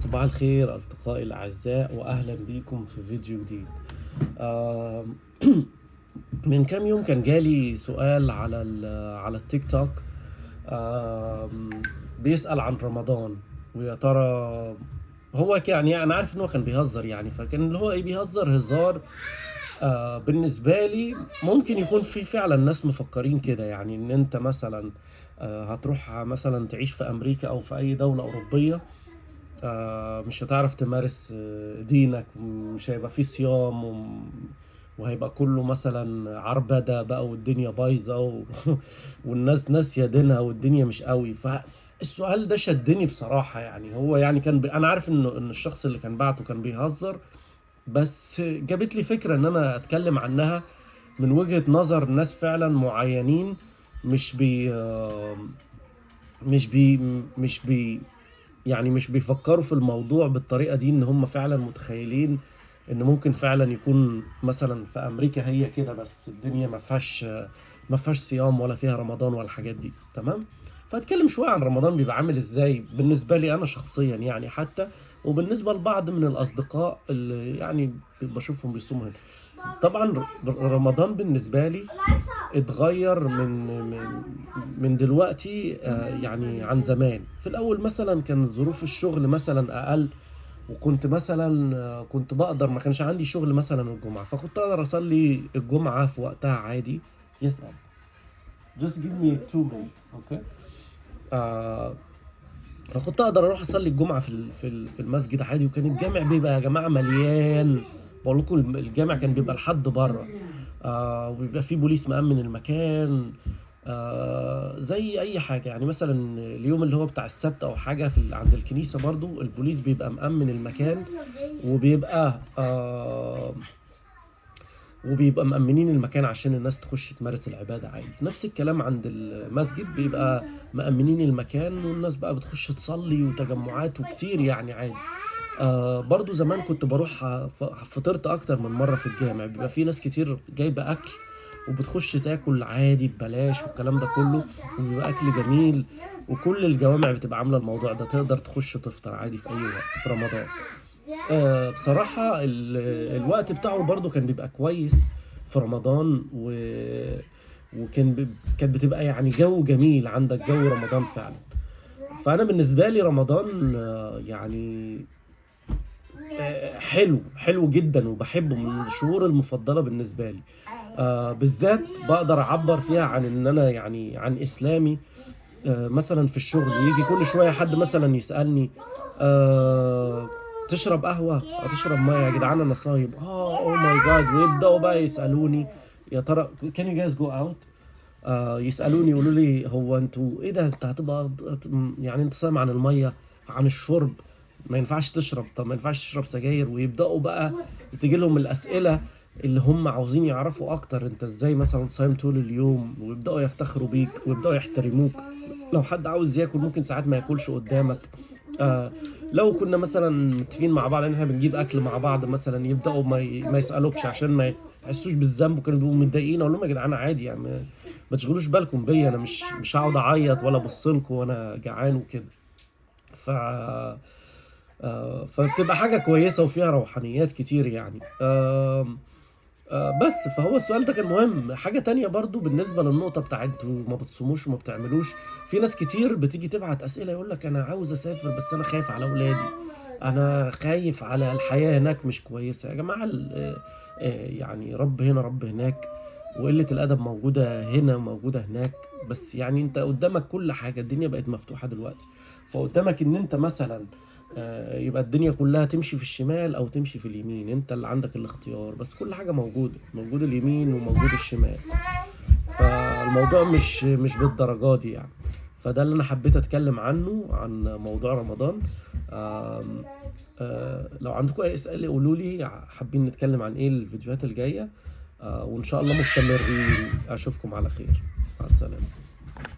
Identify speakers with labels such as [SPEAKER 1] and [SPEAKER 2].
[SPEAKER 1] صباح الخير أصدقائي الأعزاء وأهلا بيكم في فيديو جديد. آم، من كام يوم كان جالي سؤال على التيك توك. آم، بيسأل عن رمضان، ويا ترى هو يعني أنا عارف إن هو كان بيهزر، يعني فكان اللي هو إيه بيهزر هزار. بالنسبة لي ممكن يكون في فعلا ناس مفكرين كده، يعني إن أنت مثلا هتروح مثلا تعيش في أمريكا أو في أي دولة أوروبية. مش هتعرف تمارس دينك، مش هيبقى فيه صيام وهيبقى كله مثلا عربدة بقى والدنيا بايظة والناس ناسية دينها والدنيا مش قوي. فالسؤال ده شدني بصراحة، يعني هو يعني أنا عارف إن الشخص اللي كان بعته كان بيهزر، بس جابت لي فكرة إن أنا أتكلم عنها من وجهة نظر ناس فعلا معينين. مش بي آه، مش بي مش بي يعني مش بيفكروا في الموضوع بالطريقة دي، ان هم فعلا متخيلين ان ممكن فعلا يكون مثلا في امريكا هي كده، بس الدنيا ما فيهاش صيام ولا فيها رمضان ولا الحاجات دي. تمام. فاتكلم شوية عن رمضان بيبقى عامل ازاي بالنسبة لي انا شخصيا، يعني حتى وبالنسبة لبعض من الاصدقاء اللي يعني بشوفهم بيصوموا هنا. طبعا رمضان بالنسبة لي اتغير من دلوقتي، يعني عن زمان. في الاول مثلا كان ظروف الشغل مثلا اقل، وكنت مثلا كنت بقدر، ما كانش عندي شغل مثلا الجمعة، فكنت اقدر اصلي الجمعة في وقتها عادي. يسأل just give me 2 minutes okay. آه فكنت اقدر اروح اصلي الجمعة في المسجد عادي، وكان الجامع بيبقى يا جماعة مليان. بقول لكم الجامع كان بيبقى لحد بره، وبيبقى فيه بوليس مأمن المكان. زي اي حاجه، يعني مثلا اليوم اللي هو بتاع السبت او حاجه عند الكنيسه برضو البوليس بيبقى مأمن المكان، وبيبقى وبيبقى مأمنين المكان عشان الناس تخش تمارس العبادة عادي. نفس الكلام عند المسجد، بيبقى مأمنين المكان والناس بقى بتخش تصلي وتجمعات وكتير يعني عادي. برضو زمان كنت بروح، فطرت اكتر من مرة في الجامع، بيبقى في ناس كتير جايبة اكل وبتخش تاكل عادي ببلاش والكلام ده كله، وبيبقى اكل جميل. وكل الجوامع بتبقى عاملة الموضوع ده، تقدر تخش تفطر عادي في اي وقت في رمضان. بصراحة الوقت بتاعه برضو كان بيبقى كويس في رمضان، كانت بتبقى يعني جو جميل، عندك جو رمضان فعلا. فأنا بالنسبة لي رمضان يعني حلو حلو جدا، وبحبه من الشهور المفضلة بالنسبة لي. بالذات بقدر أعبر فيها عن إن أنا يعني عن إسلامي. مثلا في الشغل يجي كل شوية حد مثلا يسألني آه تشرب قهوة؟ تشرب مية يا جدعان أنا صايم. أوه ماي جاد، ويبدأوا بقى يسألوني يا ترى can you guys go out. يسألوني يقولوا لي هو انتوا ايه ده، انت هتبقى يعني انت صايم عن المية، عن الشرب، ما ينفعش تشرب، طب ما ينفعش تشرب سجاير. ويبدأوا بقى تيجي لهم الأسئلة اللي هم عاوزين يعرفوا اكتر انت ازاي مثلا صايم طول اليوم، ويبدأوا يفتخروا بيك ويبدأوا يحترموك. لو حد عاوز ياكل ممكن ساعات ما ياكلش قدامك. آه لو كنا مثلا متفقين مع بعض ان احنا بنجيب اكل مع بعض مثلا، يبداوا ما يسالوكش عشان ما يحسوش بالذنب، وكانوا بيبقوا متضايقين. اقول لهم يا جدعان عادي يعني، ما تشغلوش بالكم بيا، انا مش هقعد اعيط ولا ابص لكم وانا جعان وكده. ف فبتبقى حاجه كويسه وفيها روحانيات كتير يعني. بس فهو السؤال ده كان مهم. حاجة تانية برضو بالنسبة للنقطة بتاعت انتوا ما بتصوموش وما بتعملوش، في ناس كتير بتيجي تبعت أسئلة يقول لك أنا عاوز أسافر بس أنا خايف على أولادي، أنا خايف على الحياة هناك مش كويسة. يا جماعة يعني رب هنا رب هناك، وقلة الأدب موجودة هنا وموجودة هناك. بس يعني أنت قدامك كل حاجة، الدنيا بقت مفتوحة دلوقتي، فقدامك إن أنت مثلا يبقى الدنيا كلها تمشي في الشمال او تمشي في اليمين، انت اللي عندك الاختيار. بس كل حاجة موجودة، موجود اليمين وموجود الشمال. فالموضوع مش بالدرجات دي يعني. فده اللي انا حبيت اتكلم عنه، عن موضوع رمضان. آم، لو عندكم اي اسئله قولوا لي، حابين نتكلم عن ايه الفيديوهات الجايه. وان شاء الله مستمرين. اشوفكم على خير. مع السلامه.